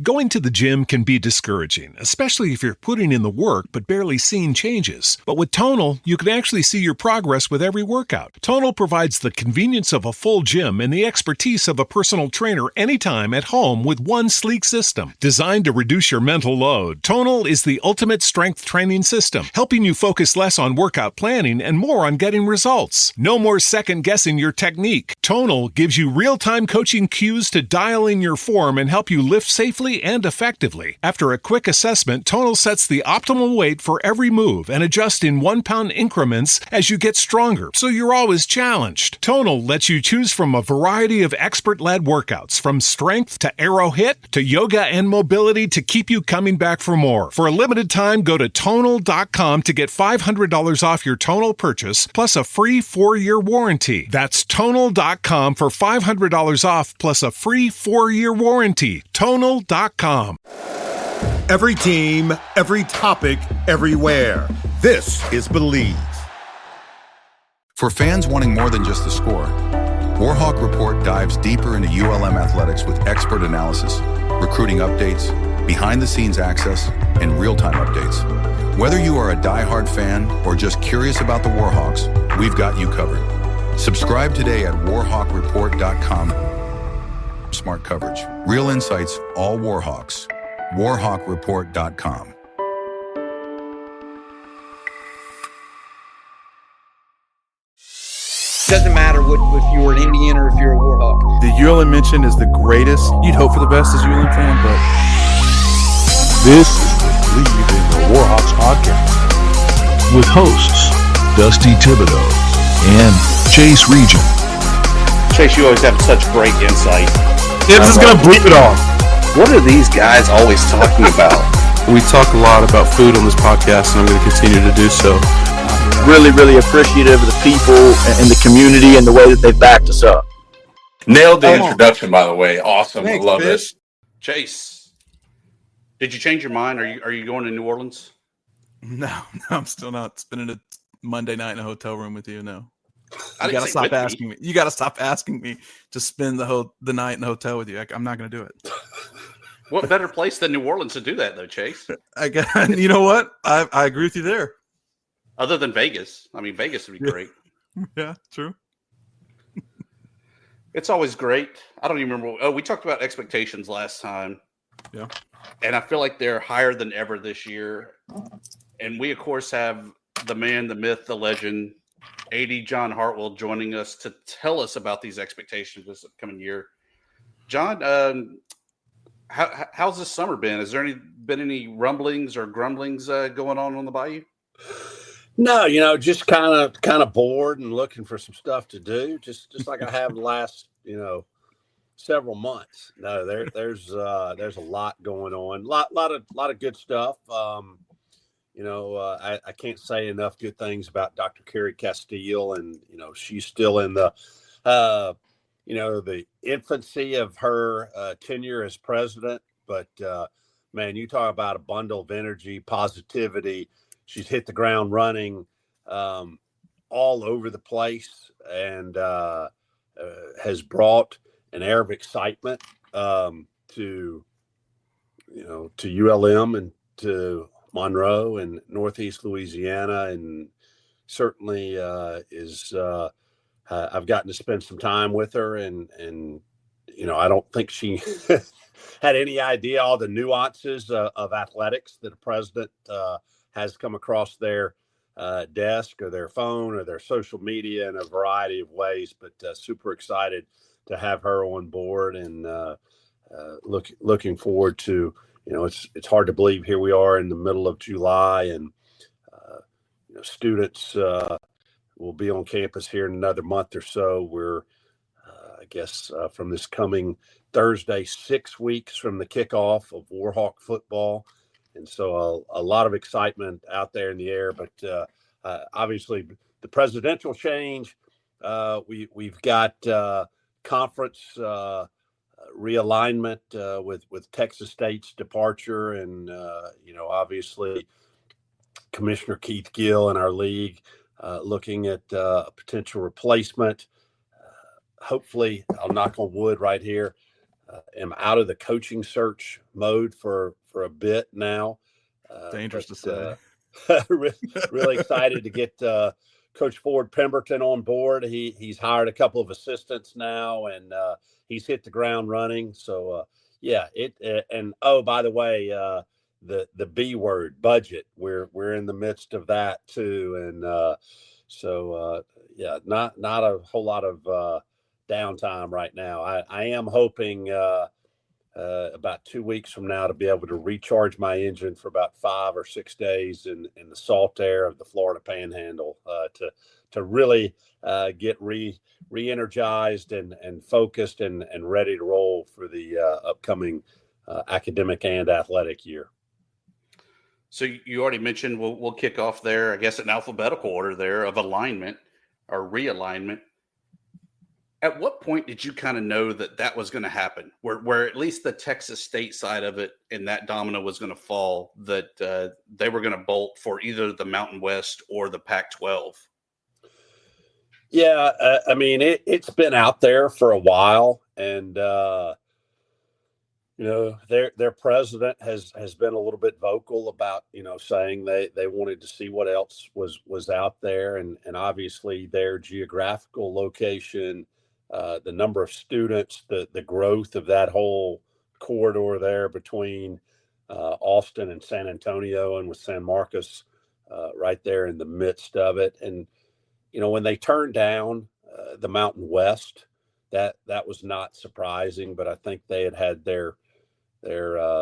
Going to the gym can be discouraging, especially if you're putting in the work but barely seeing changes. But with Tonal, you can actually see your progress with every workout. Tonal provides the convenience of a full gym and the expertise of a personal trainer anytime at home with one sleek system. Designed to reduce your mental load, Tonal is the ultimate strength training system, helping you focus less on workout planning and more on getting results. No more second-guessing your technique. Tonal gives you real-time coaching cues to dial in your form and help you lift safely and effectively. After a quick assessment, Tonal sets the optimal weight for every move and adjusts in 1-pound increments as you get stronger, so you're always challenged. Tonal lets you choose from a variety of expert-led workouts, from strength to aero hit to yoga and mobility, to keep you coming back for more. For a limited time, go to Tonal.com to get $500 off your Tonal purchase, plus a free 4-year warranty. That's Tonal.com for $500 off, plus a free 4-year warranty. Tonal.com. Every team, every topic, everywhere. This is Bleav. For fans wanting more than just the score, Warhawk Report dives deeper into ULM athletics with expert analysis, recruiting updates, behind-the-scenes access, and real-time updates. Whether you are a die-hard fan or just curious about the Warhawks, we've got you covered. Subscribe today at warhawkreport.com. Smart coverage, real insights, all Warhawks. warhawkreport.com. Doesn't matter if you're an Indian or if you're a Warhawk. The ULM mention is the greatest. You'd hope for the best as a ULM fan, but this is the Bleav in the Warhawks podcast with hosts Dusty Thibodeaux and Chase Regian. Chase, you always have such great insight. Tibbs is going to bleep it all. What are these guys always talking about? We talk a lot about food on this podcast, and I'm going to continue to do so. Really, really appreciative of the people and the community and the way that they've backed us up. Nailed the introduction, by the way. Awesome. Thanks, I love Fish. it. Chase, did you change your mind? Are you going to New Orleans? No, I'm still not spending a Monday night in a hotel room with you. No, I you got to stop asking me. You got to stop asking me to spend the night in the hotel with you. I'm not going to do it. What better place than New Orleans to do that, though, Chase? You know what? I agree with you there. Other than Vegas. I mean, Vegas would be great. Yeah, true. It's always great. I don't even remember. Oh, we talked about expectations last time. Yeah. And I feel like they're higher than ever this year. And we, of course, have the man, the myth, the legend, AD John Hartwell, joining us to tell us about these expectations this upcoming year. John, how's this summer been? Has there been any rumblings or grumblings going on the Bayou? No, just kind of bored and looking for some stuff to do, just like I have the last, several months. No, there's a lot going on, lot of good stuff. I can't say enough good things about Dr. Carrie Castile, and she's still in the the infancy of her tenure as president. But man, you talk about a bundle of energy, positivity. She's hit the ground running all over the place, and has brought an air of excitement to ULM and to Monroe and Northeast Louisiana, and certainly I've gotten to spend some time with her, and I don't think she had any idea all the nuances of athletics that a president has come across their desk or their phone or their social media in a variety of ways, but super excited to have her on board, and looking forward to, it's hard to believe here we are in the middle of July, and students will be on campus here in another month or so. We're, I guess, from this coming Thursday, 6 weeks from the kickoff of Warhawk football. And so a lot of excitement out there in the air, but obviously the presidential change, we've got conference realignment with Texas State's departure, and obviously Commissioner Keith Gill in our league looking at a potential replacement. Hopefully, I'll knock on wood right here. am out of the coaching search mode for a bit now. Dangerous to say. Really excited to get Coach Ford Pemberton on board. He's hired a couple of assistants now, and he's hit the ground running. So and oh, by the way, the B word, budget. We're in the midst of that too, and not a whole lot of downtime right now. I am hoping about 2 weeks from now to be able to recharge my engine for about 5 or 6 days in the salt air of the Florida Panhandle to really get re-energized and focused and ready to roll for the upcoming academic and athletic year. So you already mentioned we'll kick off there, I guess, in alphabetical order there of alignment or realignment. At what point did you kind of know that was going to happen, where at least the Texas State side of it and that domino was going to fall, that they were going to bolt for either the Mountain West or the Pac-12? Yeah, I mean, it's been out there for a while, and their president has been a little bit vocal about saying they wanted to see what else was out there, and obviously their geographical location. The number of students, the growth of that whole corridor there between Austin and San Antonio, and with San Marcos right there in the midst of it. And, when they turned down the Mountain West, that was not surprising, but I think they had their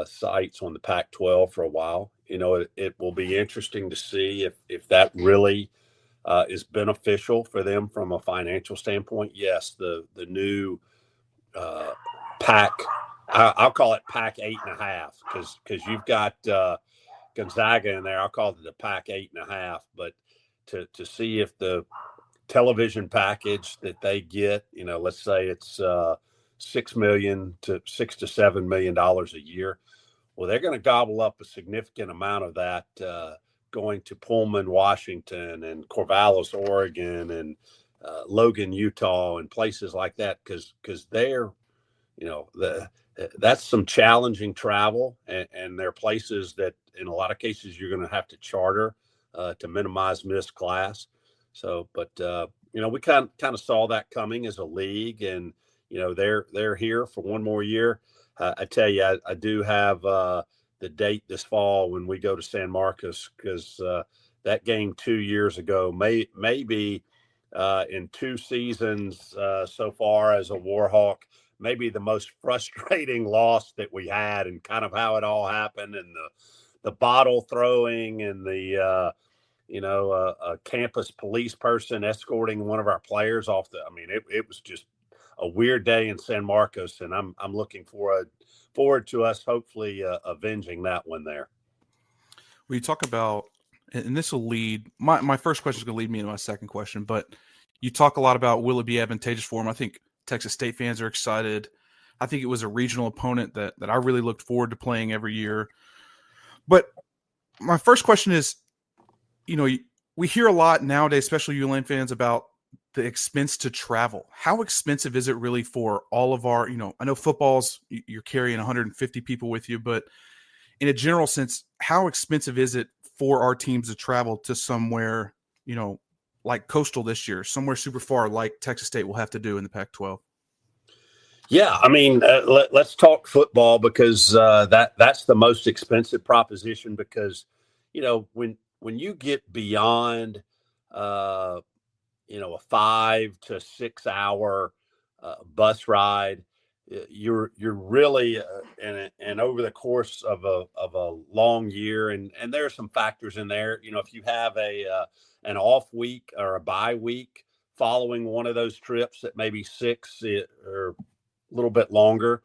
sights on the Pac-12 for a while. It will be interesting to see if that really is beneficial for them from a financial standpoint. Yes, the new Pac, I'll call it Pac 8.5, because you've got Gonzaga in there. I'll call it the Pac 8.5. But to see if the television package that they get, let's say it's $6 to $7 million a year. Well, they're going to gobble up a significant amount of that. Going to Pullman, Washington, and Corvallis, Oregon, and Logan, Utah, and places like that, because they're, that's some challenging travel, and they're places that in a lot of cases you're going to have to charter to minimize missed class. So, but we kind of saw that coming as a league, and they're here for one more year. I tell you, I do have the date this fall when we go to San Marcos, because that game 2 years ago may be in 2 seasons so far as a Warhawk, maybe the most frustrating loss that we had, and kind of how it all happened, and the bottle throwing, and the a campus police person escorting one of our players off it was just a weird day in San Marcos, and I'm looking forward to us hopefully avenging that one there. Well, you talk about, and this will lead, my first question is going to lead me into my second question, but you talk a lot about will it be advantageous for them. I think Texas State fans are excited. I think it was a regional opponent that I really looked forward to playing every year. But my first question is, we hear a lot nowadays, especially ULM fans, about the expense to travel. How expensive is it really for all of our, I know footballs, you're carrying 150 people with you, but in a general sense, how expensive is it for our teams to travel to somewhere, like Coastal this year, somewhere super far like Texas State will have to do in the Pac-12? Yeah, I mean, let's talk football, because that's the most expensive proposition, because, when you get beyond a 5 to 6 hour bus ride, you're really and over the course of a long year, and there are some factors in there. If you have an off week or a bye week following one of those trips that maybe 6 or a little bit longer,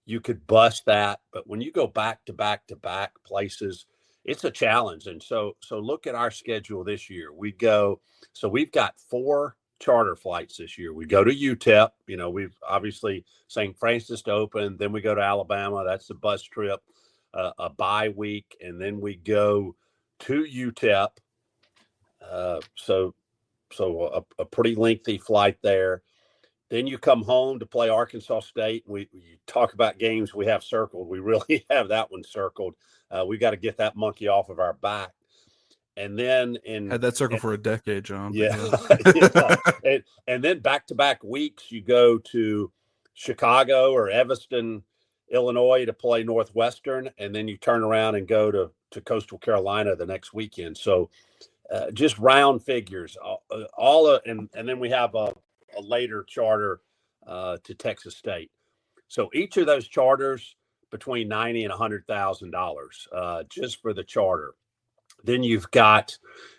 you could bust that. But when you go back to back to back places, it's a challenge. And so look at our schedule this year. We've got 4 charter flights this year. We go to UTEP, we've obviously St. Francis to open, then we go to Alabama. That's the bus trip, a bye week. And then we go to UTEP. So a pretty lengthy flight there. Then you come home to play Arkansas State. You talk about games we have circled. We really have that one circled. We got to get that monkey off of our back. And then had that circle for a decade, John. Yeah. And then back-to-back weeks, you go to Chicago or Evanston, Illinois to play Northwestern, and then you turn around and go to Coastal Carolina the next weekend. So just round figures. And then we have a later charter to Texas State. So each of those charters between $90,000 and $100,000 just for the charter. Then you've got,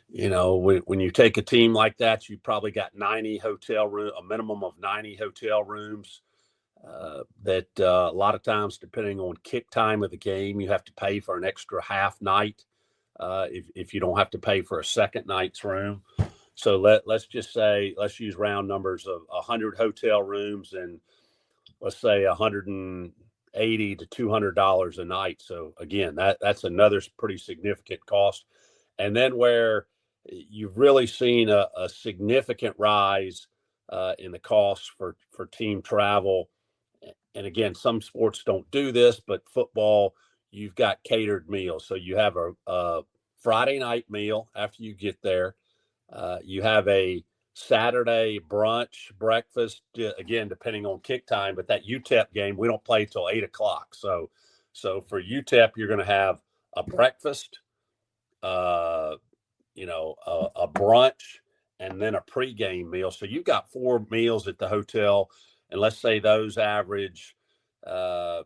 when you take a team like that, you probably got 90 hotel room, a minimum of 90 hotel rooms that a lot of times, depending on kick time of the game, you have to pay for an extra half night if you don't have to pay for a second night's room. So let's just say, let's use round numbers of 100 hotel rooms and let's say $180 to $200 a night. So again, that's another pretty significant cost. And then where you've really seen a significant rise in the cost for team travel. And again, some sports don't do this, but football, you've got catered meals. So you have a Friday night meal after you get there. You have a Saturday brunch, breakfast, again, depending on kick time. But that UTEP game, we don't play till 8:00. So for UTEP, you're going to have a breakfast, a brunch, and then a pregame meal. So you've got 4 meals at the hotel. And let's say those average, I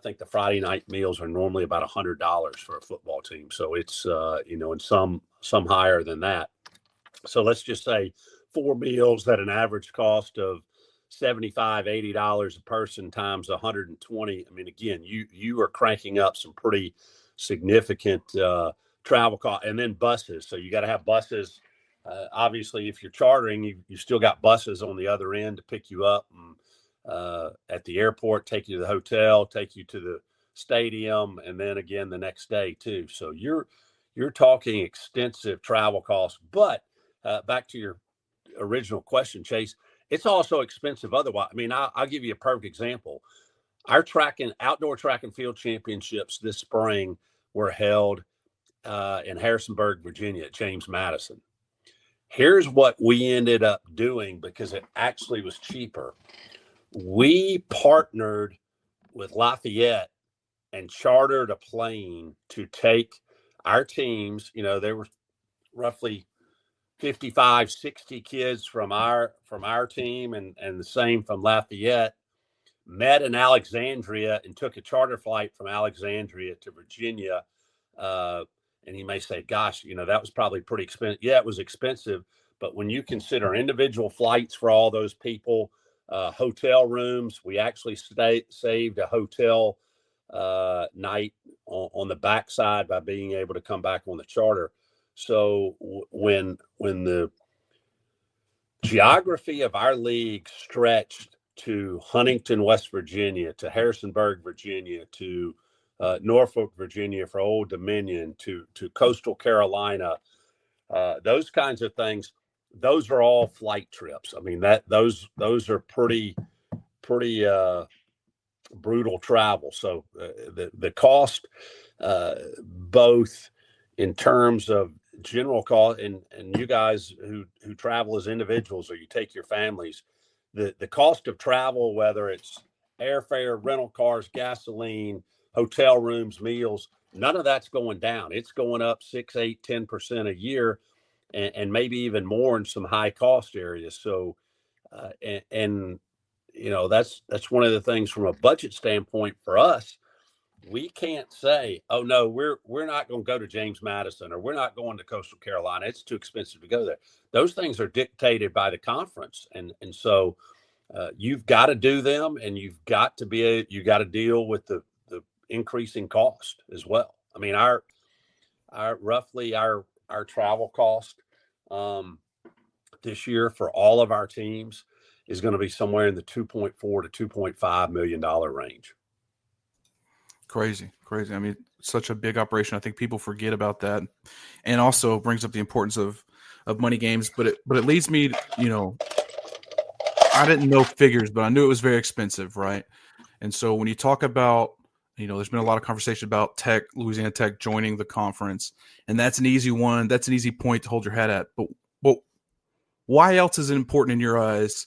think the Friday night meals are normally about $100 for a football team. So it's, and some higher than that. So let's just say 4 meals at an average cost of $75, $80 a person times 120. I mean, again, you are cranking up some pretty significant travel costs, and then buses. So you got to have buses. Obviously, if you're chartering, you still got buses on the other end to pick you up and, at the airport, take you to the hotel, take you to the stadium, and then again the next day too. So you're talking extensive travel costs. But back to your original question, Chase, it's also expensive otherwise. I mean, I'll give you a perfect example. Our outdoor track and field championships this spring were held in Harrisonburg, Virginia, at James Madison. Here's what we ended up doing because it actually was cheaper. We partnered with Lafayette and chartered a plane to take our teams. There were roughly 55, 60 kids from our team and the same from Lafayette, met in Alexandria and took a charter flight from Alexandria to Virginia. And you may say, gosh, that was probably pretty expensive. Yeah, it was expensive. But when you consider individual flights for all those people, hotel rooms, we actually saved a hotel night on the backside by being able to come back on the charter. So when the geography of our league stretched to Huntington, West Virginia, to Harrisonburg, Virginia, to Norfolk, Virginia for Old Dominion, to Coastal Carolina, those kinds of things, those are all flight trips. I mean, those are pretty brutal travel. So the cost, both in terms of general cost and you guys who travel as individuals or you take your families, the cost of travel, whether it's airfare, rental cars, gasoline, hotel rooms, meals, none of that's going down. It's going up 6, 8, 10% a year, and maybe even more in some high cost areas. So, that's one of the things from a budget standpoint for us. We can't say, oh no, we're not going to go to James Madison or we're not going to Coastal Carolina. It's too expensive to go there. Those things are dictated by the conference, and so you've got to do them, and you got to deal with the increasing cost as well. I mean, our travel cost this year for all of our teams is going to be somewhere in the $2.4 to $2.5 million range. Crazy. I mean, such a big operation. I think people forget about that, and also brings up the importance of money games. But it leads me, I didn't know figures, but I knew it was very expensive, right? And so when you talk about, there's been a lot of conversation about Louisiana Tech joining the conference, and that's an easy one. That's an easy point to hold your head at. But why else is it important in your eyes?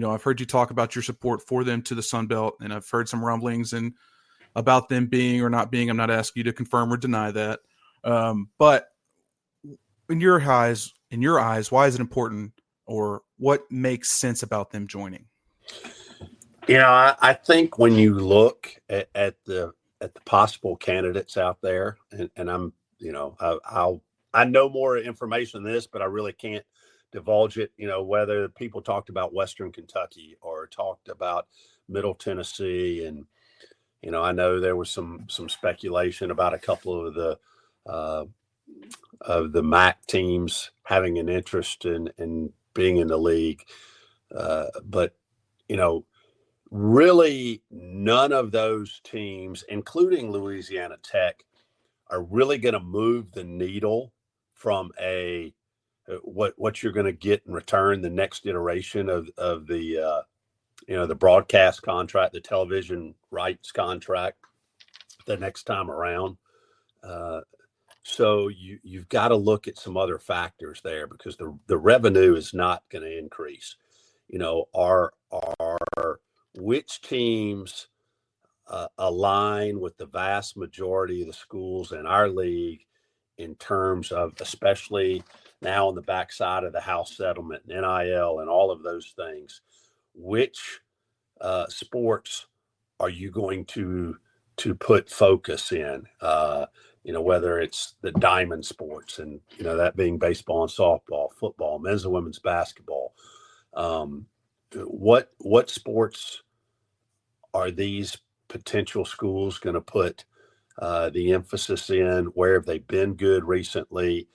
I've heard you talk about your support for them to the Sun Belt, and I've heard some rumblings and about them being or not being. I'm not asking you to confirm or deny that. But in your eyes, why is it important, or what makes sense about them joining? I think when you look at the possible candidates out there, and I'm, I know more information than this, but I really can't divulge it. Whether people talked about Western Kentucky or talked about Middle Tennessee, and I know there was some speculation about a couple of the MAC teams having an interest in being in the league, but really none of those teams, including Louisiana Tech, are really going to move the needle from what you're going to get in return, the next iteration of the the broadcast contract, the television rights contract, the next time around. So you've got to look at some other factors there, because the revenue is not going to increase. Which teams align with the vast majority of the schools in our league in terms of, especially now on the backside of the house settlement and NIL and all of those things, which sports are you going to put focus in? Whether it's the diamond sports, and that being baseball and softball, football, men's and women's basketball. What sports are these potential schools going to put the emphasis in? Where have they been good recently?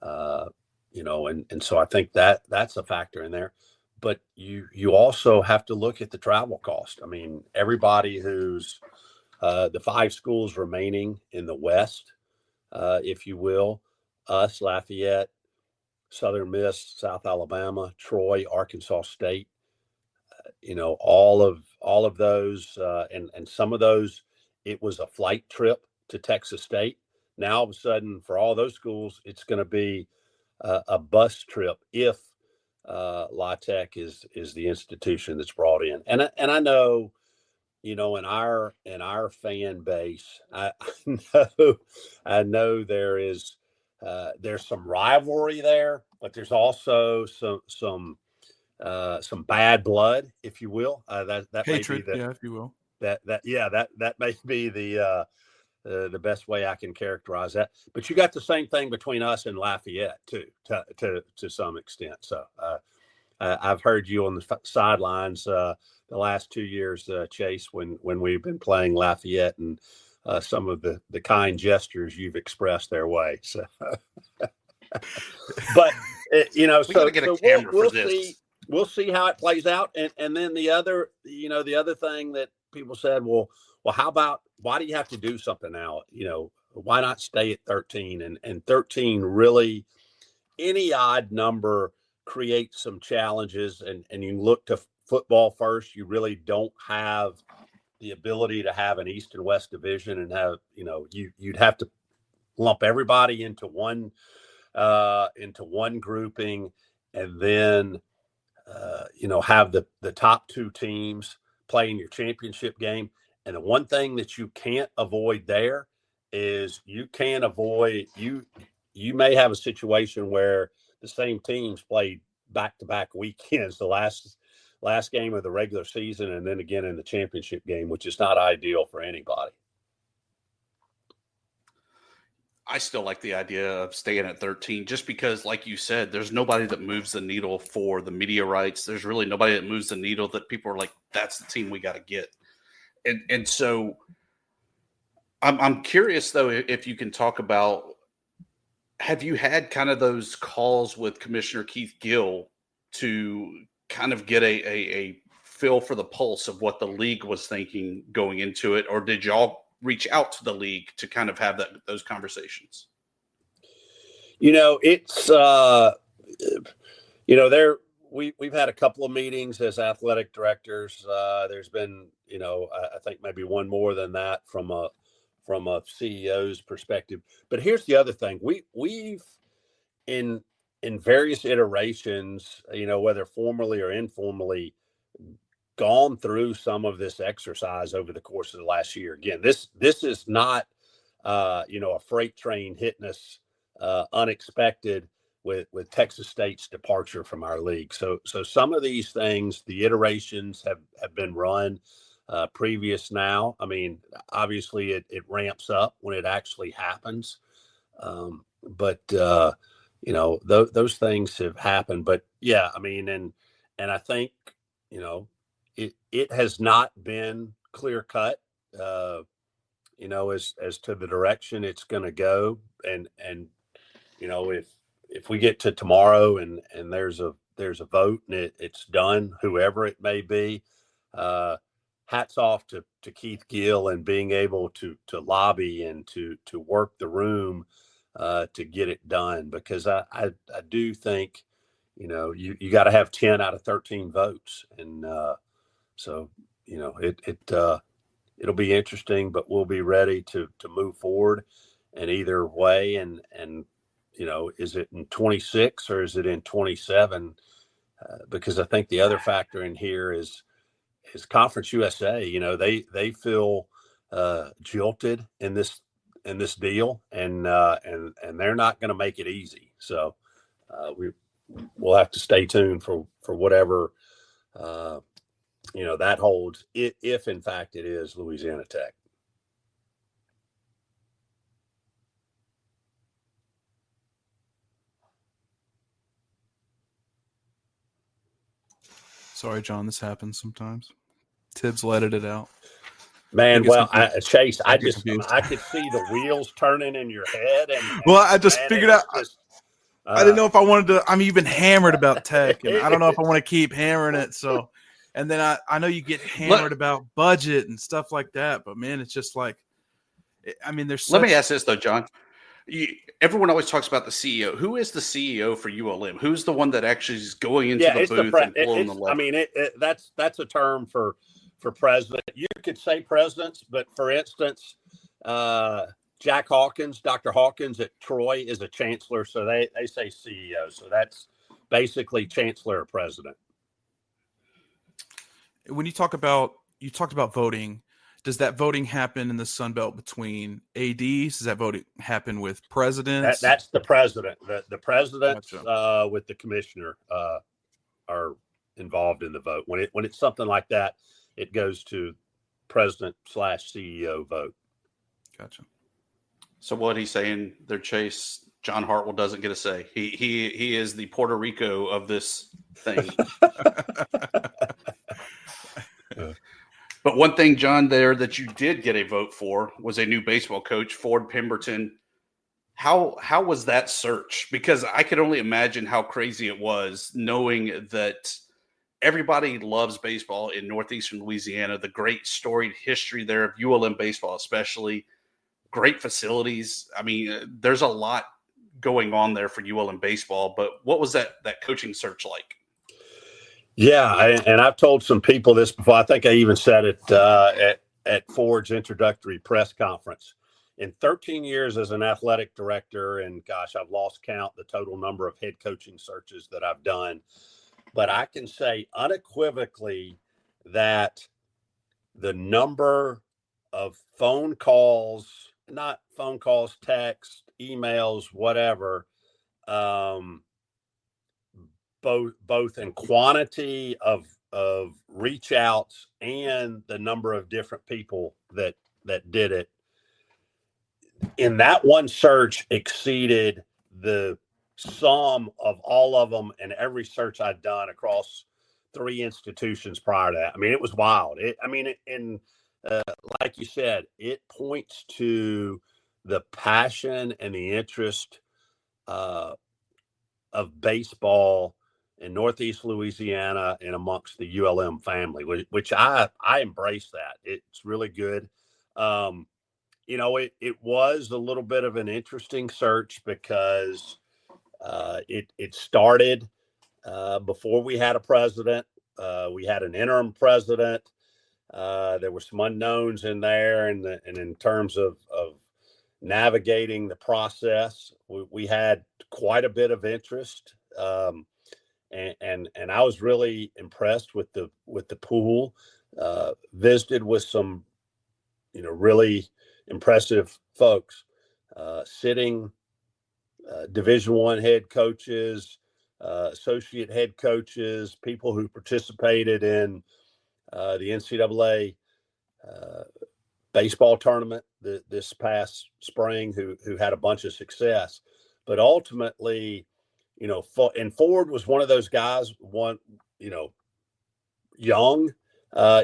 And so I think that's a factor in there. But you also have to look at the travel cost. I mean, everybody who's the 5 schools remaining in the West, if you will, us, Lafayette, Southern Miss, South Alabama, Troy, Arkansas State, all of those, and some of those, it was a flight trip to Texas State. Now, all of a sudden, for all those schools, it's going to be a bus trip if La Tech is the institution that's brought in. And I know, in our fan base, I know there's some rivalry there, but there's also some bad blood, if you will. That Hatred, may be if you will. That may be the best way I can characterize that. But you got the same thing between us and Lafayette too, to some extent. So I've heard you on the sidelines the last 2 years, Chase, when we've been playing Lafayette, and some of the kind gestures you've expressed their way. So, but we'll see how it plays out. And then the other thing that people said, well, why do you have to do something now? Why not stay at 13? And 13 really, any odd number creates some challenges, and you look to football first, you really don't have the ability to have an East and West division and have, you'd have to lump everybody into one grouping, and then, have the top 2 teams playing your championship game. And the one thing that you can't avoid there is you may have a situation where the same teams play back-to-back weekends, the last game of the regular season, and then again in the championship game, which is not ideal for anybody. I still like the idea of staying at 13, just because, like you said, there's nobody that moves the needle for the media rights. There's really nobody that moves the needle that people are like, that's the team we got to get. And so I'm curious, though, if you can talk about, have you had kind of those calls with Commissioner Keith Gill to kind of get a feel for the pulse of what the league was thinking going into it? Or did y'all reach out to the league to kind of have those we've had a couple of meetings as athletic directors. There's been, I think maybe one more than that from a CEO's perspective. But here's the other thing: we've in various iterations, whether formally or informally, gone through some of this exercise over the course of the last year. Again, this is not a freight train hitting us unexpected with Texas State's departure from our league. So some of these things, the iterations have been run previous now. I mean, obviously it ramps up when it actually happens. But those things have happened. But yeah, I mean, and I think, it has not been clear cut, as to the direction it's going to go. And, if we get to tomorrow and there's a vote and it's done, whoever it may be, hats off to Keith Gill and being able to lobby and to work the room to get it done, because I do think, you got to have 10 out of 13 votes. And so, it'll be interesting, but we'll be ready to move forward in either way. And is it in 26 or is it in 27? Because I think the other factor in here is Conference USA. They feel jilted in this deal, and they're not going to make it easy. So we'll have to stay tuned for whatever that holds, if in fact it is Louisiana Tech. Sorry, John, this happens sometimes. Tibbs let it out. Man, well, Chase, I could see the wheels turning in your head. Well, I just figured out. I didn't know if I wanted to. I mean, you've been hammered about Tech, and I don't know if I want to keep hammering it. So, and then I know you get hammered about budget and stuff like that. But man, it's just like, I mean, there's. Let me ask this though, John. Everyone always talks about the CEO. Who is the CEO for ULM? Who's the one that actually is going into the booth and pulling the lever? I mean, that's a term for president. You could say presidents, but for instance, Jack Hawkins, Dr. Hawkins at Troy is a chancellor, so they say CEO. So that's basically chancellor or president. When you talked about voting, does that voting happen in the Sun Belt between ADs? Does that voting happen with presidents? That's the president. The presidents with the commissioner are involved in the vote. When it's something like that, it goes to president/CEO vote. Gotcha. So what he's saying there, Chase, John Hartwell doesn't get a say. He is the Puerto Rico of this thing. But one thing, John, there that you did get a vote for was a new baseball coach, Ford Pemberton. How was that search? Because I could only imagine how crazy it was, knowing that everybody loves baseball in northeastern Louisiana, the great storied history there of ULM baseball, especially great facilities. I mean, there's a lot going on there for ULM baseball, but what was that coaching search like? Yeah, and I've told some people this before. I think I even said it at Ford's introductory press conference. In 13 years as an athletic director, and gosh, I've lost count the total number of head coaching searches that I've done. But I can say unequivocally that the number of phone calls, not phone calls, text, emails, whatever, both in quantity of reach outs and the number of different people that did it in that one search exceeded the sum of all of them and every search I'd done across 3 institutions prior to that. I mean, it was wild. Like you said, it points to the passion and the interest of baseball in Northeast Louisiana and amongst the ULM family, which I embrace that. It's really good. It was a little bit of an interesting search because it started before we had a president. We had an interim president. There were some unknowns in there, and in terms of navigating the process, we had quite a bit of interest, and I was really impressed with the pool. Visited with some, really impressive folks, sitting Division I head coaches, associate head coaches, people who participated in the NCAA baseball tournament this past spring, who had a bunch of success. But ultimately, and Ford was one of those guys, young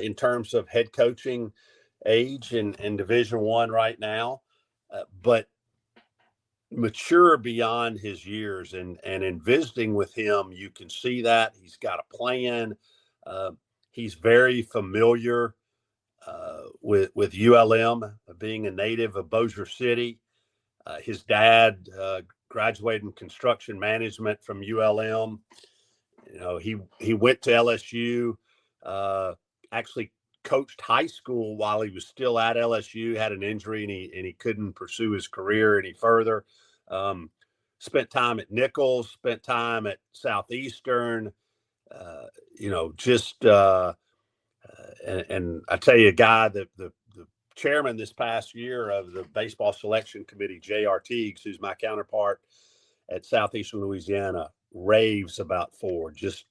in terms of head coaching age in Division I right now, but mature beyond his years. And in visiting with him, you can see that he's got a plan. He's very familiar with ULM, being a native of Bossier City. His dad graduated in construction management from ULM. He went to LSU, actually coached high school while he was still at LSU, had an injury, and he couldn't pursue his career any further. Spent time at Nichols, spent time at Southeastern, and I tell you, a guy that the chairman this past year of the baseball selection committee, J.R. Teagues, who's my counterpart at Southeastern Louisiana, raves about Ford. Just,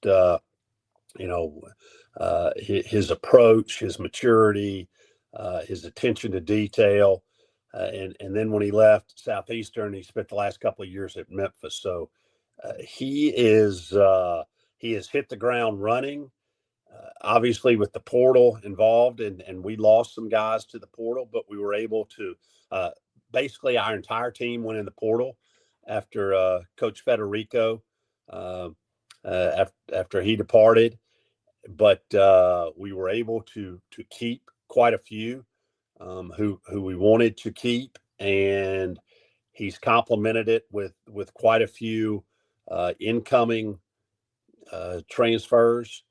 his approach, his maturity, his attention to detail. And then when he left Southeastern, he spent the last couple of years at Memphis. So he has hit the ground running. Obviously, with the portal involved, and we lost some guys to the portal, but we were able to basically our entire team went in the portal after Coach Federico after he departed. But we were able to keep quite a few who we wanted to keep, and he's complemented it with quite a few incoming transfers.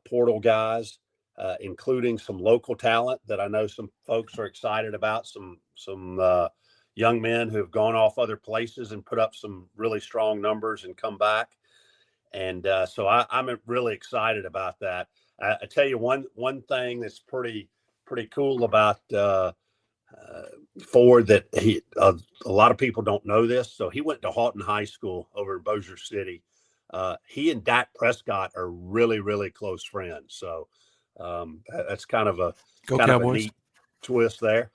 Portal guys, including some local talent that I know some folks are excited about, some young men who have gone off other places and put up some really strong numbers and come back. And so I'm really excited about that. I tell you one thing that's pretty cool about Ford, that a lot of people don't know this. So he went to Houghton High School over in Bossier City. He and Dak Prescott are really, really close friends. So that's kind of a neat twist there.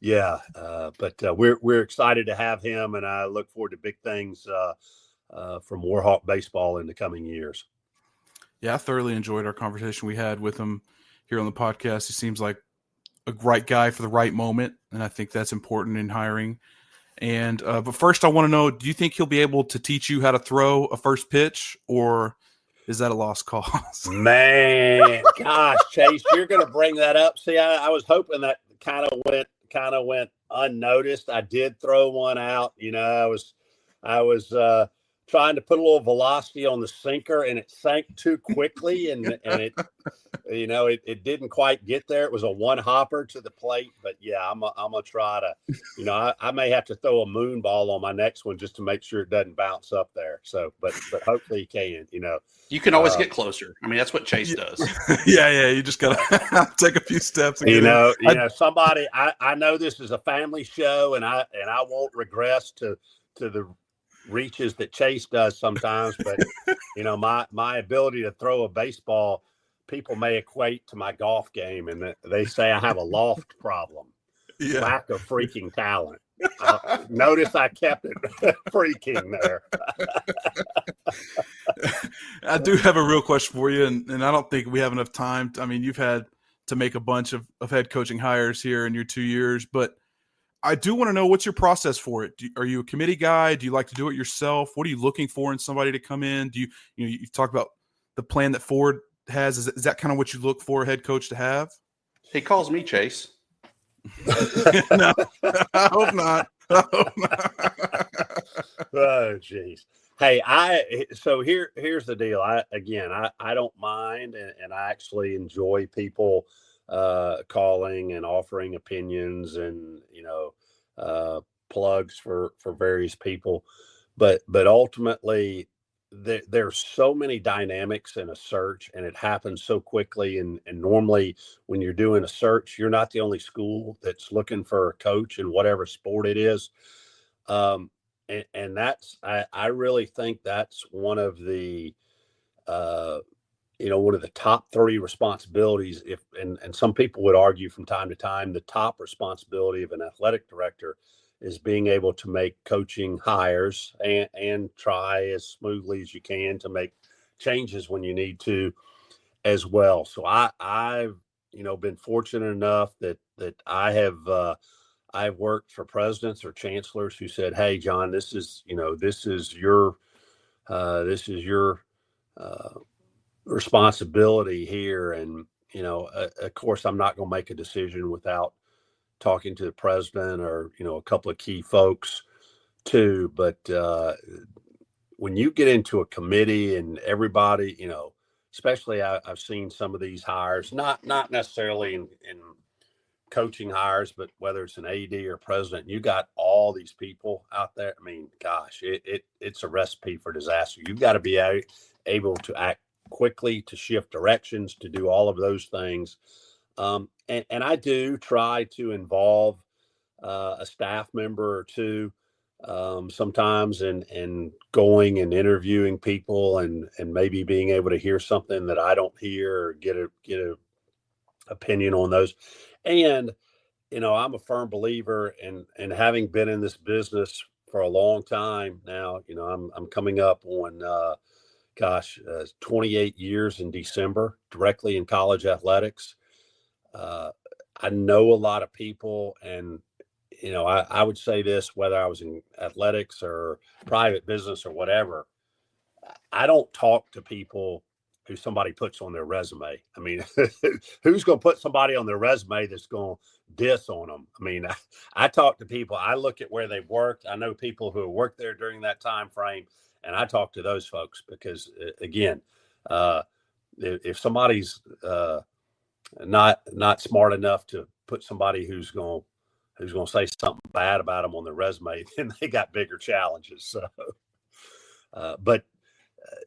Yeah. But we're excited to have him, and I look forward to big things from Warhawk baseball in the coming years. Yeah, I thoroughly enjoyed our conversation we had with him here on the podcast. He seems like a right guy for the right moment, and I think that's important in hiring. And but first, I want to know: do you think he'll be able to teach you how to throw a first pitch, or is that a lost cause? Man, gosh, Chase, you're going to bring that up. See, I was hoping that kind of went unnoticed. I did throw one out. I was trying to put a little velocity on the sinker, and it sank too quickly, and it it didn't quite get there. It was a one hopper to the plate, but yeah, I'm gonna try to, I may have to throw a moon ball on my next one just to make sure it doesn't bounce up there. So, but hopefully you can. You can always get closer. I mean, that's what Chase does. Yeah. You just gotta take a few steps. Somebody. I know this is a family show, and I won't regress to the reaches that Chase does sometimes, but my ability to throw a baseball, people may equate to my golf game, and they say I have a loft problem. Yeah. Lack of freaking talent. Notice I kept it freaking there. I do have a real question for you, and I don't think we have enough time. I mean, you've had to make a bunch of head coaching hires here in your 2 years, but I do want to know, what's your process for it? Are you a committee guy? Do you like to do it yourself? What are you looking for in somebody to come in? Do you talk about the plan that Ford has? Is that kind of what you look for a head coach to have? He calls me Chase. No, I hope not. Oh, geez. Hey, here's the deal. I don't mind, and I actually enjoy people calling and offering opinions and plugs for various people, but ultimately there's so many dynamics in a search, and it happens so quickly. And normally, when you're doing a search, you're not the only school that's looking for a coach in whatever sport it is. And I really think that's one of the one of the top 3 responsibilities. And some people would argue from time to time, the top responsibility of an athletic director is being able to make coaching hires and try as smoothly as you can to make changes when you need to as well. So I've been fortunate enough that I've worked for presidents or chancellors who said, "Hey, John, this is your responsibility here." And, of course, I'm not going to make a decision without talking to the president or, a couple of key folks too. But when you get into a committee and everybody, especially I've seen some of these hires, not necessarily in coaching hires, but whether it's an AD or president, you got all these people out there. I mean, gosh, it's a recipe for disaster. You've got to be able to act quickly, to shift directions, to do all of those things. And I do try to involve a staff member or two sometimes in going and interviewing people and maybe being able to hear something that I don't hear or get a opinion on those. And, I'm a firm believer in having been in this business for a long time now. I'm coming up on 28 years in December, directly in college athletics. I know a lot of people, and I would say this, whether I was in athletics or private business or whatever, I don't talk to people who somebody puts on their resume. I mean, who's going to put somebody on their resume that's going to diss on them? I mean, I talk to people. I look at where they've worked. I know people who have worked there during that time frame, and I talk to those folks because, again, if somebody's not smart enough to put somebody who's going to say something bad about them on their resume, then they got bigger challenges. So, but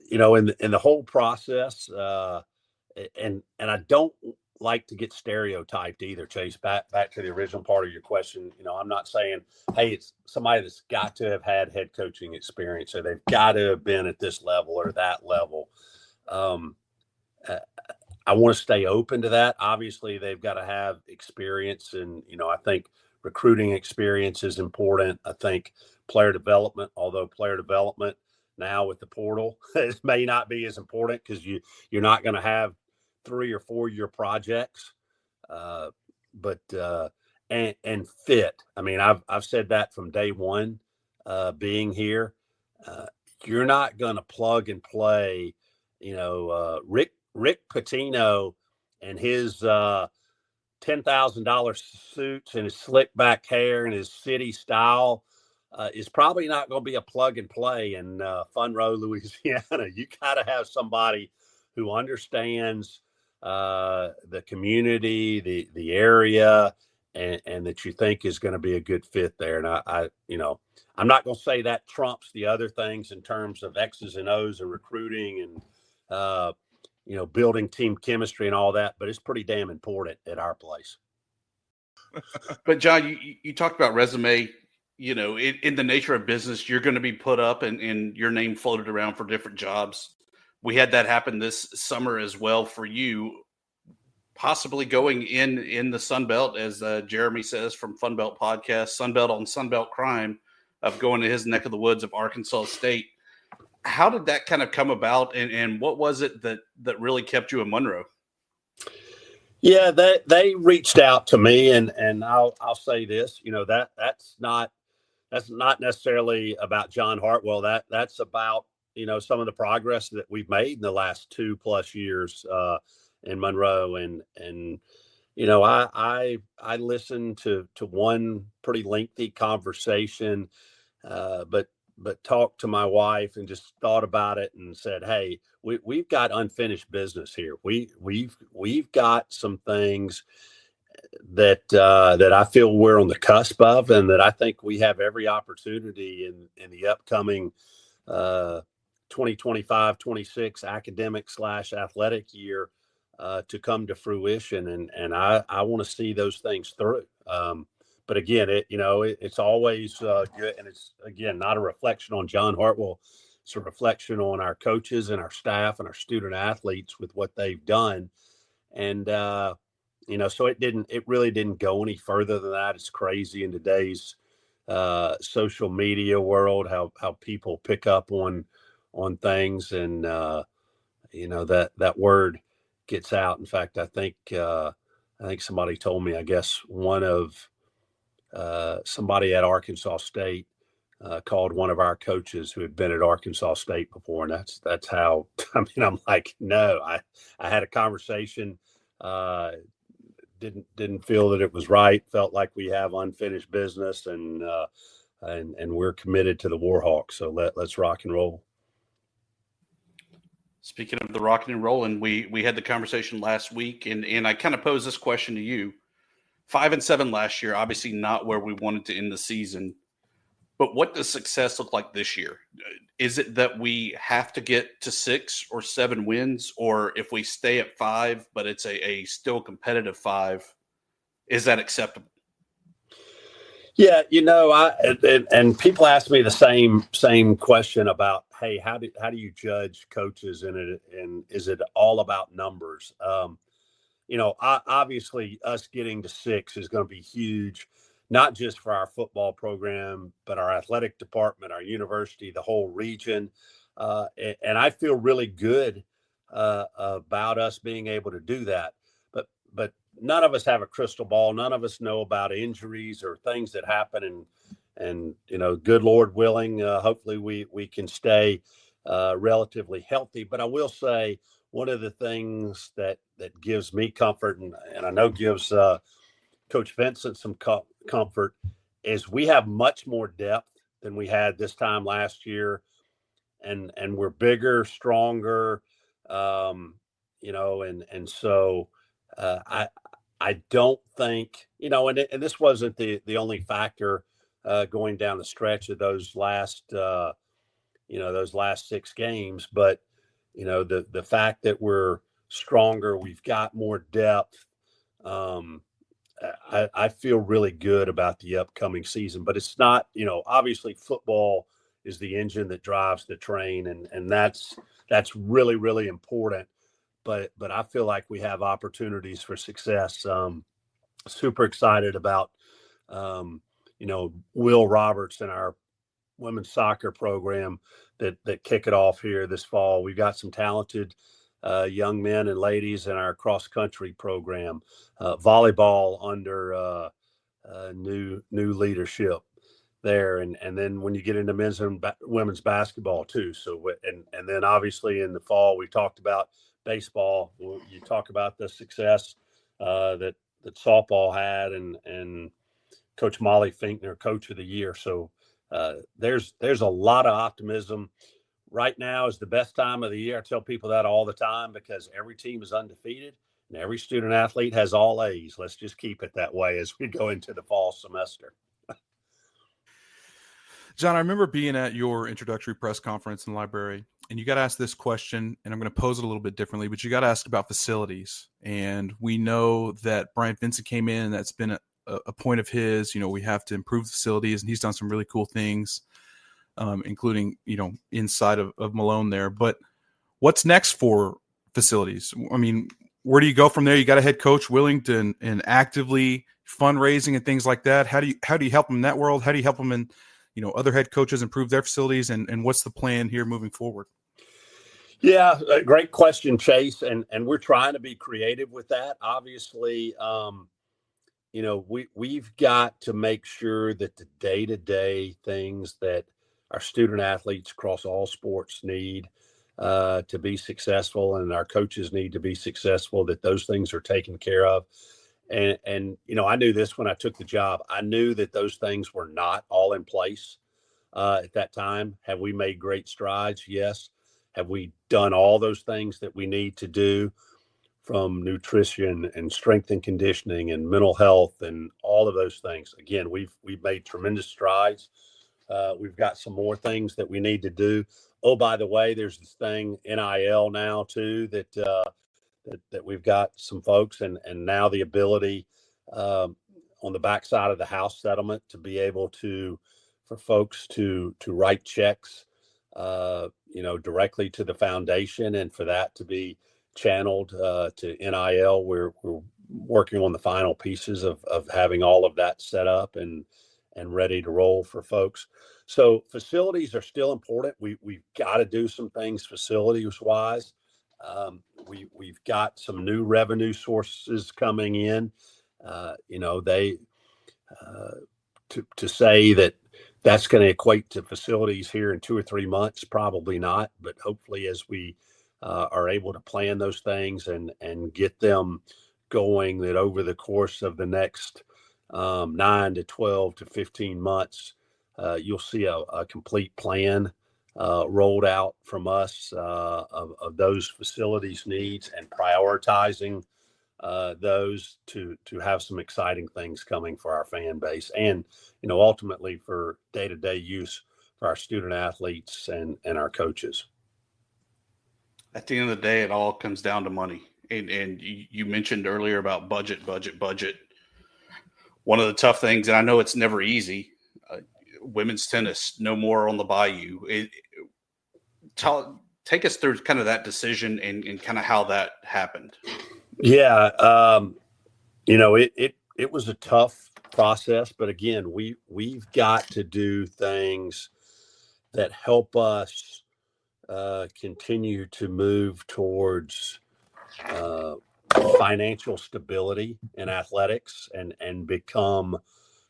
in the whole process, and I don't like to get stereotyped either, Chase. Back to the original part of your question. I'm not saying, hey, it's somebody that's got to have had head coaching experience, or they've got to have been at this level or that level. I want to stay open to that. Obviously, they've got to have experience, and I think recruiting experience is important. I think player development, although player development now with the portal, it may not be as important because you're not going to have 3 or 4 year projects, but fit. I mean, I've said that from day one, being here. You're not going to plug and play. Rick Pitino and his $10,000 suits and his slick back hair and his city style is probably not going to be a plug and play in Funroe, Louisiana. You got to have somebody who understands the community, the area, and that you think is going to be a good fit there. And I'm not going to say that trumps the other things in terms of X's and O's and recruiting and building team chemistry and all that, but it's pretty damn important at our place. But John, you talked about resume. In the nature of business, you're going to be put up and your name floated around for different jobs. We had that happen this summer as well for you, possibly going in the Sun Belt, as Jeremy says from Fun Belt Podcast, Sun Belt on Sun Belt crime, of going to his neck of the woods of Arkansas State. How did that kind of come about, and what was it that really kept you in Monroe? Yeah, they reached out to me, and I'll say this, that's not necessarily about John Hartwell. That's about some of the progress that we've made in the last 2+ years in Monroe, and I listened to one pretty lengthy conversation, but but talked to my wife and just thought about it and said, hey, we've got unfinished business here. We've got some things that I feel we're on the cusp of, and that I think we have every opportunity in the upcoming 2025-26 academic / athletic year to come to fruition. And I want to see those things through. But again, it's always good. And it's, again, not a reflection on John Hartwell. It's a reflection on our coaches and our staff and our student athletes with what they've done. And, so it really didn't go any further than that. It's crazy in today's social media world, how people pick up on things, and, that word gets out. In fact, I think somebody told me, I guess one of somebody at Arkansas State called one of our coaches who had been at Arkansas State before. And that's how, I'm like, no, I had a conversation, didn't feel that it was right. Felt like we have unfinished business, and we're committed to the Warhawks. So let's rock and roll. Speaking of the rocking and rolling, we had the conversation last week, and I kind of posed this question to you. 5-7 last year, obviously not where we wanted to end the season. But what does success look like this year? Is it that we have to get to 6 or 7 wins, or if we stay at 5, but it's a still competitive 5, is that acceptable? Yeah, and people ask me the same question about, hey, how do you judge coaches and is it all about numbers? Obviously us getting to 6 is going to be huge, not just for our football program, but our athletic department, our university, the whole region. And I feel really good about us being able to do that. But none of us have a crystal ball. None of us know about injuries or things that happen. And good Lord willing, hopefully we can stay relatively healthy. But I will say, one of the things that gives me comfort, and I know gives Coach Vincent some comfort, is we have much more depth than we had this time last year, and we're bigger, stronger, and so I don't think, and this wasn't the only factor going down the stretch of those last 6 games, but the fact that we're stronger, we've got more depth. I feel really good about the upcoming season, but it's not, obviously football is the engine that drives the train, and that's really, really important. But I feel like we have opportunities for success. Super excited about, Will Roberts and our women's soccer program that kick it off here this fall. We've got some talented young men and ladies in our cross country program, volleyball under new leadership there. And then when you get into men's and women's basketball too. So, and then obviously in the fall, we talked about baseball. You talk about the success that softball had, and Coach Molly Finkner, Coach of the Year. So there's a lot of optimism. Right now is the best time of the year. I tell people that all the time because every team is undefeated and every student athlete has all A's. Let's just keep it that way as we go into the fall semester. John, I remember being at your introductory press conference in the library, and you got asked this question, and I'm going to pose it a little bit differently, but you got asked about facilities. And we know that Brian Vincent came in, and that's been a point of his. We have to improve facilities, and he's done some really cool things, including, inside of Malone there. But what's next for facilities? I mean, where do you go from there? You got a head coach willing to and actively fundraising and things like that. How do you help them in that world? How do you help them in, other head coaches improve their facilities, and what's the plan here moving forward? Yeah, great question, Chase. And we're trying to be creative with that. Obviously, we've got to make sure that the day-to-day things that our student athletes across all sports need to be successful, and our coaches need to be successful, that those things are taken care of. And I knew this when I took the job. I knew that those things were not all in place. at that time. Have we made great strides? Yes. Have we done all those things that we need to do, from nutrition and strength and conditioning and mental health and all of those things? Again, we've made tremendous strides. We've got some more things that we need to do. Oh, by the way, there's this thing NIL now too, that we've got some folks, and now the ability on the backside of the house settlement to be able for folks to write checks, directly to the foundation, and for that to be channeled to NIL. We're working on the final pieces of having all of that set up and ready to roll for folks. So facilities are still important. We've got to do some things facilities wise. We've got some new revenue sources coming in. To say that's going to equate to facilities here in 2 or 3 months, probably not. But hopefully, as we are able to plan those things and get them going, that over the course of the next 9 to 12 to 15 months, you'll see a complete plan rolled out from us of those facilities needs, and prioritizing those to have some exciting things coming for our fan base, and ultimately for day-to-day use for our student athletes and our coaches. At the end of the day, it all comes down to money. And you mentioned earlier about budget. One of the tough things, and I know it's never easy, women's tennis, no more on the Bayou. Take us through kind of that decision and kind of how that happened. Yeah. It was a tough process, but again, we've got to do things that help us continue to move towards financial stability in athletics and become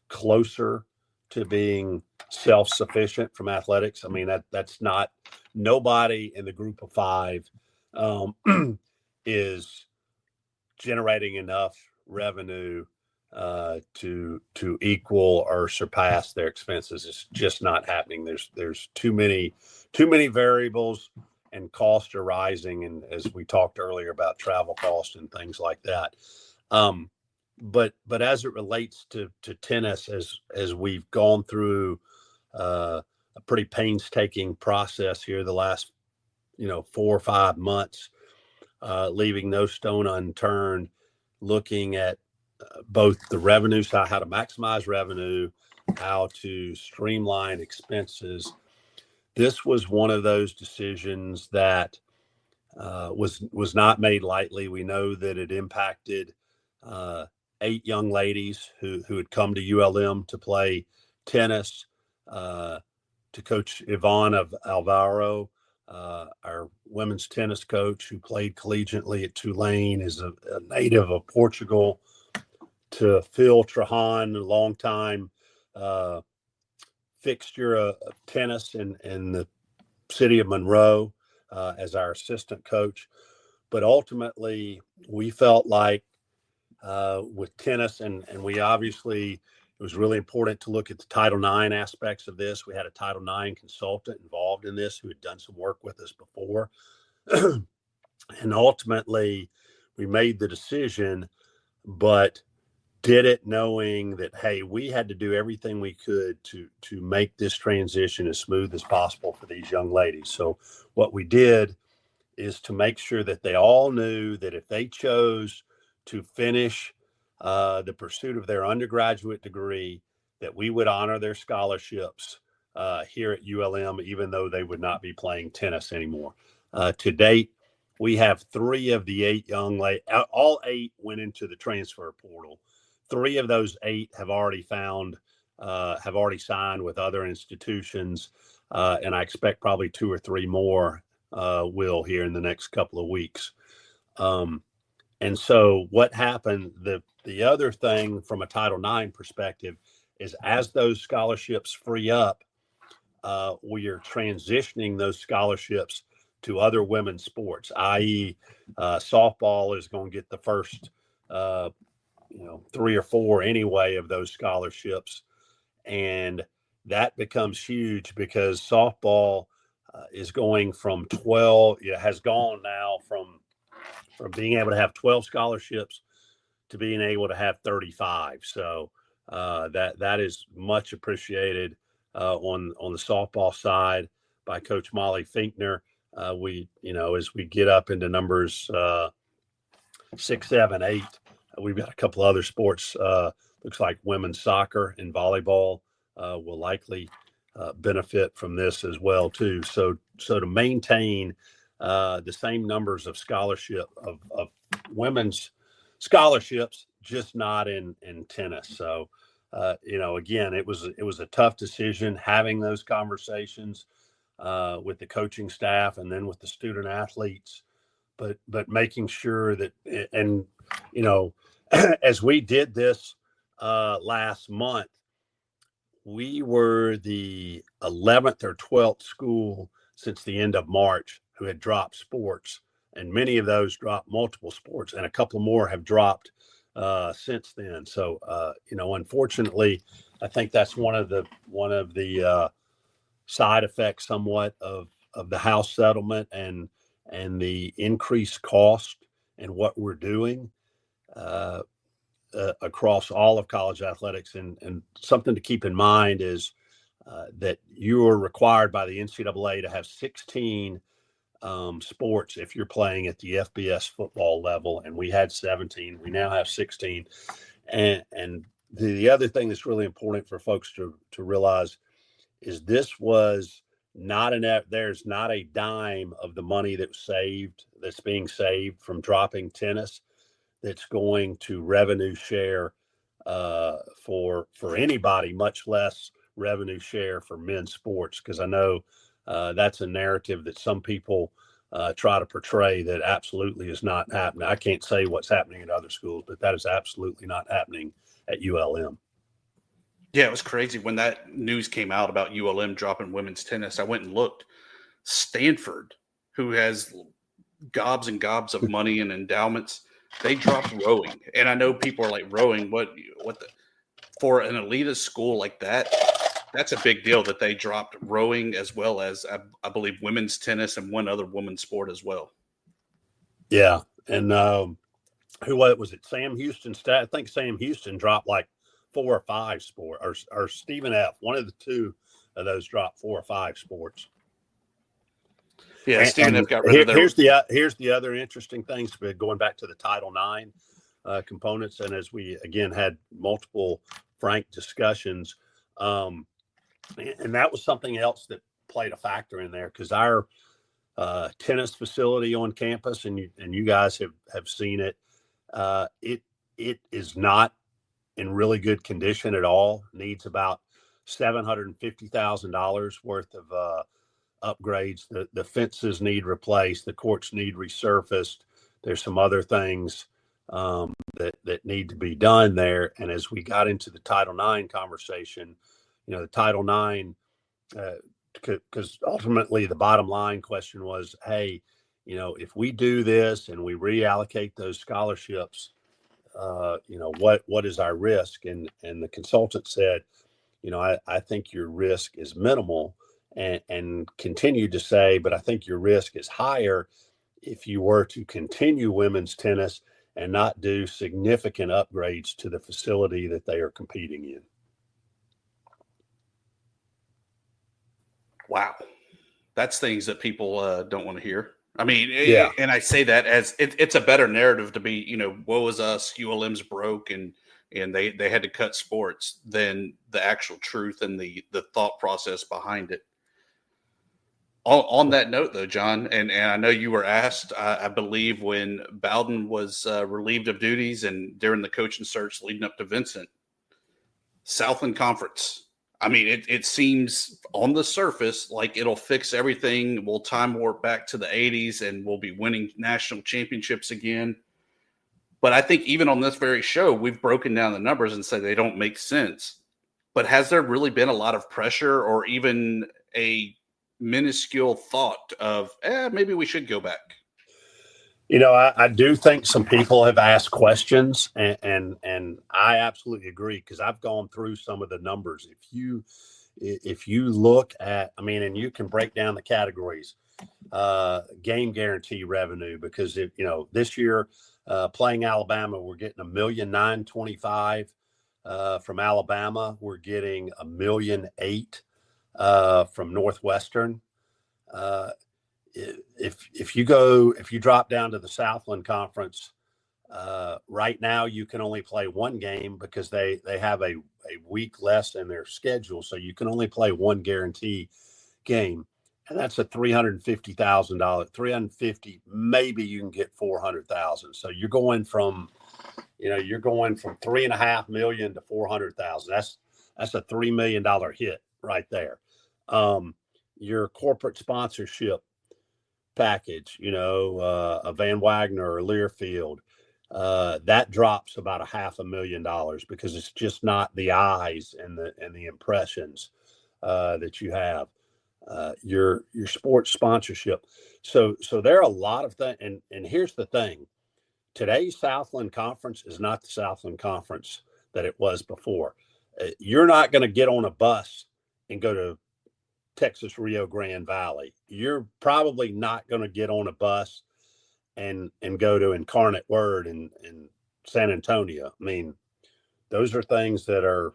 closer to being self-sufficient from athletics. I mean, that's not, nobody in the group of five is generating enough revenue to equal or surpass their expenses. It's just not happening. There's too many variables, and costs are rising. And as we talked earlier about travel costs and things like that. But as it relates to tennis, as we've gone through a pretty painstaking process here the last 4 or 5 months, leaving no stone unturned, looking at both the revenue side, how to maximize revenue, how to streamline expenses. This was one of those decisions that was not made lightly. We know that it impacted 8 young ladies who had come to ULM to play tennis, to Coach Yvonne of Alvaro, our women's tennis coach who played collegiately at Tulane, is a native of Portugal, to Phil Trahan, a longtime fixture of tennis in the city of Monroe, as our assistant coach. But ultimately, we felt like with tennis, and we obviously, it was really important to look at the Title IX aspects of this. We had a Title IX consultant involved in this who had done some work with us before. And ultimately, we made the decision, but did it knowing that, hey, we had to do everything we could to make this transition as smooth as possible for these young ladies. So what we did is to make sure that they all knew that if they chose to finish the pursuit of their undergraduate degree, that we would honor their scholarships here at ULM, even though they would not be playing tennis anymore. To date, we have 3 of the 8 young ladies, all 8 went into the transfer portal. 3 of those 8 have already signed with other institutions. And I expect probably 2 or 3 more will here in the next couple of weeks. And so what happened, the other thing from a Title IX perspective is, as those scholarships free up, we are transitioning those scholarships to other women's sports, i.e. Softball is going to get the first 3 or 4 anyway of those scholarships. And that becomes huge because softball is going from 12. It has gone now from being able to have 12 scholarships to being able to have 35. So that is much appreciated on the softball side by Coach Molly Finkner. We, as we get up into numbers 6, 7, 8, we've got a couple other sports. Looks like women's soccer and volleyball will likely benefit from this as well too. So to maintain the same numbers of scholarship of women's scholarships, just not in tennis. So again, it was a tough decision having those conversations with the coaching staff and then with the student athletes, but making sure that, and as we did this last month, we were the 11th or 12th school since the end of March who had dropped sports, and many of those dropped multiple sports, and a couple more have dropped since then. So unfortunately, I think that's one of the side effects somewhat of the House settlement and the increased cost and what we're doing across all of college athletics. And something to keep in mind is that you are required by the NCAA to have 16 sports if you're playing at the FBS football level, and we had 17. We now have 16. And the other thing that's really important for folks to realize is this was not there's not a dime of the money that's being saved from dropping tennis that's going to revenue share for anybody, much less revenue share for men's sports. Because I know that's a narrative that some people try to portray that absolutely is not happening. I can't say what's happening at other schools, but that is absolutely not happening at ULM. Yeah, it was crazy when that news came out about ULM dropping women's tennis. I went and looked. Stanford, who has gobs and gobs of money and endowments, they dropped rowing. And I know people are like, rowing, what the, for an elitist school like that, that's a big deal that they dropped rowing as well as I believe women's tennis and one other women's sport as well. Yeah. And who was it? Sam Houston. I think Sam Houston dropped like 4 or 5 sports, or Stephen F. One of the two of those dropped 4 or 5 sports. Yeah, Stephen F. got rid of Here's the other interesting things, going back to the Title IX components, and as we again had multiple frank discussions, and that was something else that played a factor in there, because our tennis facility on campus, and you guys have seen it, it is not in really good condition at all. Needs about $750,000 worth of upgrades. The fences need replaced. The courts need resurfaced. There's some other things that need to be done there. And as we got into the Title IX conversation, the Title IX, because ultimately the bottom line question was, hey, if we do this and we reallocate those scholarships, what is our risk? And the consultant said, I think your risk is minimal, and continued to say, but I think your risk is higher if you were to continue women's tennis and not do significant upgrades to the facility that they are competing in. Wow. That's things that people don't want to hear. I mean, yeah. And I say that as it's a better narrative to be, woe is us, ULM's broke and they had to cut sports, than the actual truth and the thought process behind it. On that note, though, John, and I know you were asked, I believe, when Bowden was relieved of duties and during the coaching search leading up to Vincent, Southland Conference. I mean, it seems on the surface like it'll fix everything. We'll time warp back to the 80s and we'll be winning national championships again. But I think even on this very show, we've broken down the numbers and said they don't make sense. But has there really been a lot of pressure or even a minuscule thought of, maybe we should go back? I do think some people have asked questions, and I absolutely agree, because I've gone through some of the numbers. if you look at, I mean, and you can break down the categories, game guarantee revenue, because if, you know, this year playing Alabama, we're getting $1,925,000 from Alabama. We're getting $1,008,000 from Northwestern. If you drop down to the Southland Conference, right now you can only play one game because they have a week less in their schedule, so you can only play one guarantee game, and that's a $350,000. $350,000, maybe you can get $400,000. So you're going from $3.5 million to $400,000. That's a $3 million hit right there. Your corporate sponsorship package, a Van Wagner or Learfield, that drops about $500,000 because it's just not the eyes and the impressions that you have. Your sports sponsorship. So there are a lot of things. And here's the thing. Today's Southland Conference is not the Southland Conference that it was before. You're not going to get on a bus and go to Texas Rio Grande Valley. You're probably not going to get on a bus and go to Incarnate Word in San Antonio. I mean, those are things that are,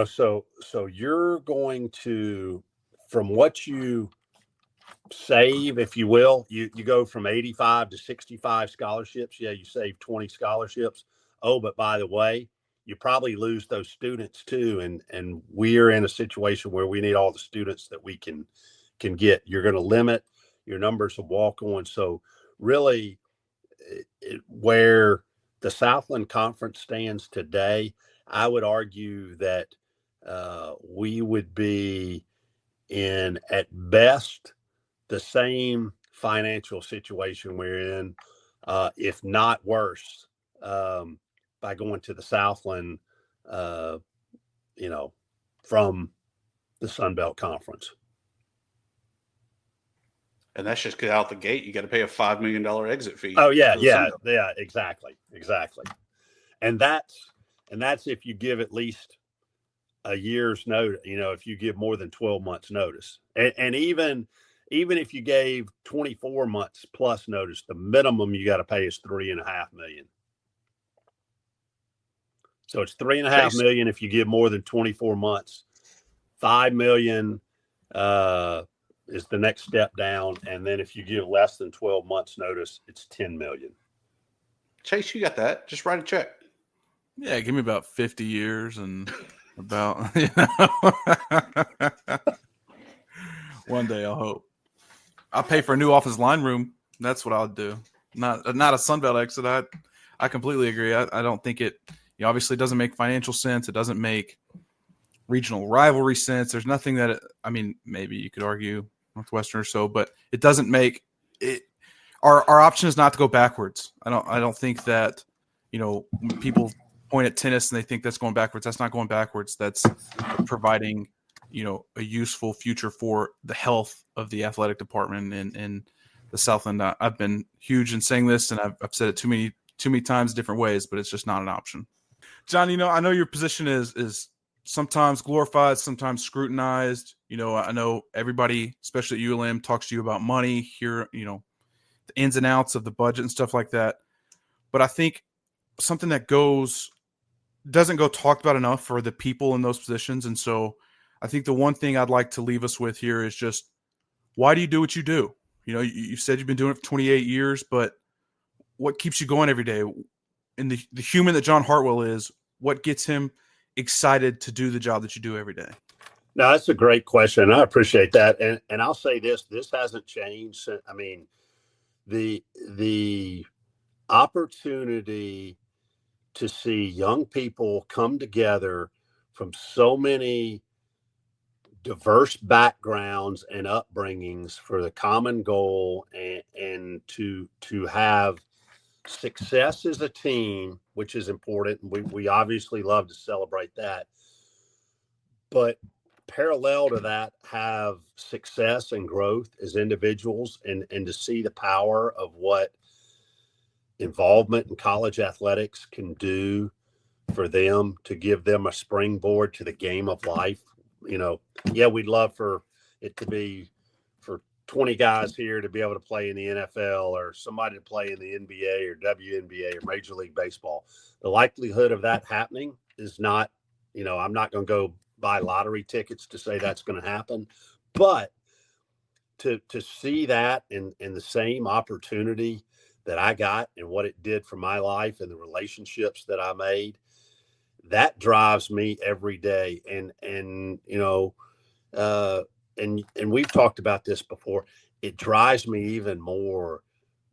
so you're going to, from what you save, if you will, you go from 85 to 65 scholarships. Yeah, you save 20 scholarships. Oh, but by the way, you probably lose those students too. And we're in a situation where we need all the students that we can get. You're going to limit your numbers of walk-ons. So really, where the Southland Conference stands today, I would argue that we would be in, at best, the same financial situation we're in, if not worse, by going to the Southland, from the Sun Belt Conference. And that's just out the gate. You got to pay a $5 million exit fee. Oh yeah, exactly. And that's if you give at least a year's notice. If you give more than 12 months notice, and even if you gave 24 months plus notice, the minimum you got to pay is $3.5 million. So it's $3.5 million if you give more than 24 months. $5 million is the next step down, and then if you give less than 12 months notice, it's $10 million. Chase, you got that? Just write a check. Yeah, give me about 50 years and about one day, I'll hope. I'll pay for a new office line room. That's what I'll do. Not a Sunbelt exit. I completely agree. I don't think it obviously doesn't make financial sense. It doesn't make regional rivalry sense. There's nothing that maybe you could argue Northwestern or so, but it doesn't make it. Our option is not to go backwards. I don't think that when people point at tennis and they think that's going backwards. That's not going backwards. That's providing a useful future for the health of the athletic department in the Southland. I've been huge in saying this, and I've said it too many times different ways, but it's just not an option. John, I know your position is sometimes glorified, sometimes scrutinized. I know everybody, especially at ULM, talks to you about money here, the ins and outs of the budget and stuff like that. But I think something that doesn't go talked about enough for the people in those positions. And so I think the one thing I'd like to leave us with here is just, why do you do what you do? You said you've been doing it for 28 years, but what keeps you going every day? And the human that John Hartwell is, what gets him excited to do the job that you do every day? No, that's a great question. I appreciate that. And I'll say this hasn't changed. I mean, the opportunity to see young people come together from so many diverse backgrounds and upbringings for the common goal and to have success as a team, which is important. We obviously love to celebrate that, but parallel to that, have success and growth as individuals, and to see the power of what involvement in college athletics can do for them, to give them a springboard to the game of life, Yeah, we'd love for it to be for 20 guys here to be able to play in the NFL or somebody to play in the NBA or WNBA or Major League Baseball. The likelihood of that happening is not, I'm not going to go buy lottery tickets to say that's going to happen, but to see that and the same opportunity that I got and what it did for my life and the relationships that I made, that drives me every day. And we've talked about this before. It drives me even more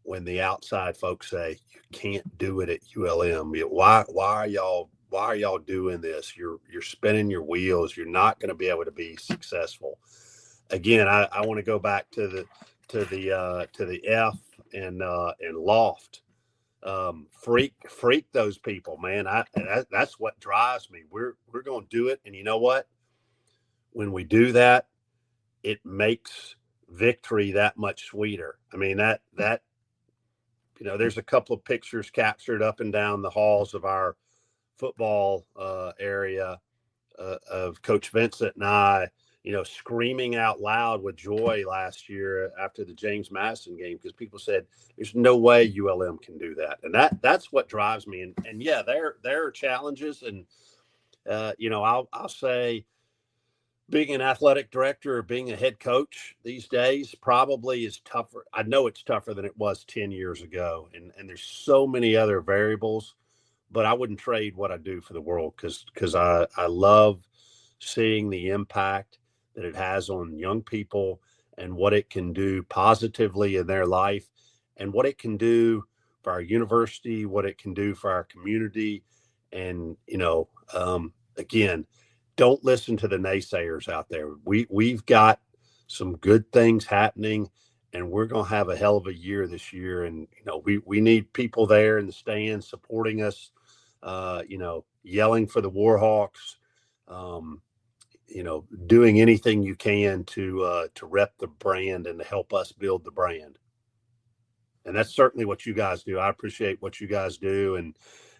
when the outside folks say you can't do it at ULM. Why are y'all doing this? You're spinning your wheels. You're not going to be able to be successful. Again, I want to go back to the F and loft. Freak those people, man. That's what drives me. We're going to do it. And you know what? When we do that, it makes victory that much sweeter. I mean, that there's a couple of pictures captured up and down the halls of our football area of Coach Vincent and I, screaming out loud with joy last year after the James Madison game, because people said there's no way ULM can do that. And that's what drives me. And yeah, there are challenges. And, I'll say being an athletic director or being a head coach these days probably is tougher. I know it's tougher than it was 10 years ago. And there's so many other variables, but I wouldn't trade what I do for the world because I love seeing the impact that it has on young people and what it can do positively in their life and what it can do for our university, what it can do for our community. And, again, don't listen to the naysayers out there. We've got some good things happening, and we're going to have a hell of a year this year. And, we need people there in the stands supporting us, yelling for the Warhawks, doing anything you can to rep the brand and to help us build the brand. And that's certainly what you guys do. I appreciate what you guys do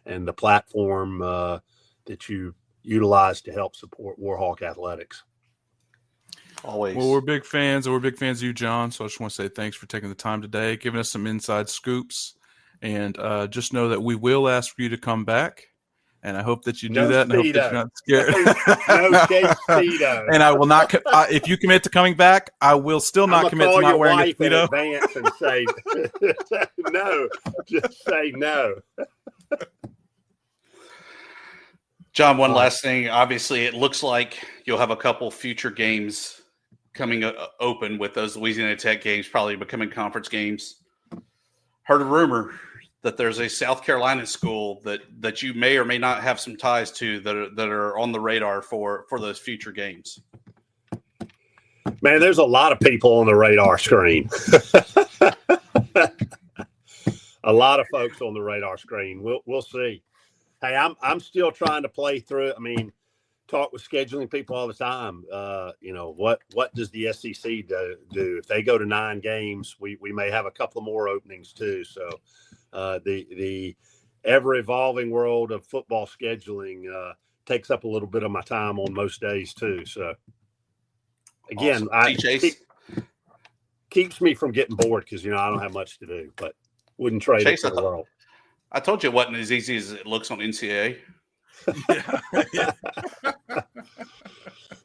and the platform that you utilize to help support Warhawk Athletics. Always. Well, we're big fans, and we're big fans of you, John. So I just want to say thanks for taking the time today, giving us some inside scoops. And just know that we will ask for you to come back. And I hope that you do that. And I hope that you're not scared. No, and I will not. If you commit to coming back, I will still not commit to not wearing a Speedo. Advance and say no. Just say no. John, one last thing. Obviously, it looks like you'll have a couple future games coming open with those Louisiana Tech games, probably becoming conference games. Heard a rumor that there's a South Carolina school that you may or may not have some ties to that are on the radar for those future games. Man, there's a lot of people on the radar screen. A lot of folks on the radar screen. We'll see. Hey, I'm still trying to play through it. I mean, talk with scheduling people all the time. What does the SEC do? If they go to 9 games, we may have a couple more openings too. So the ever evolving world of football scheduling takes up a little bit of my time on most days too. So again, awesome. Keeps me from getting bored because I don't have much to do, but wouldn't trade it for the world. I told you it wasn't as easy as it looks on NCAA. Yeah.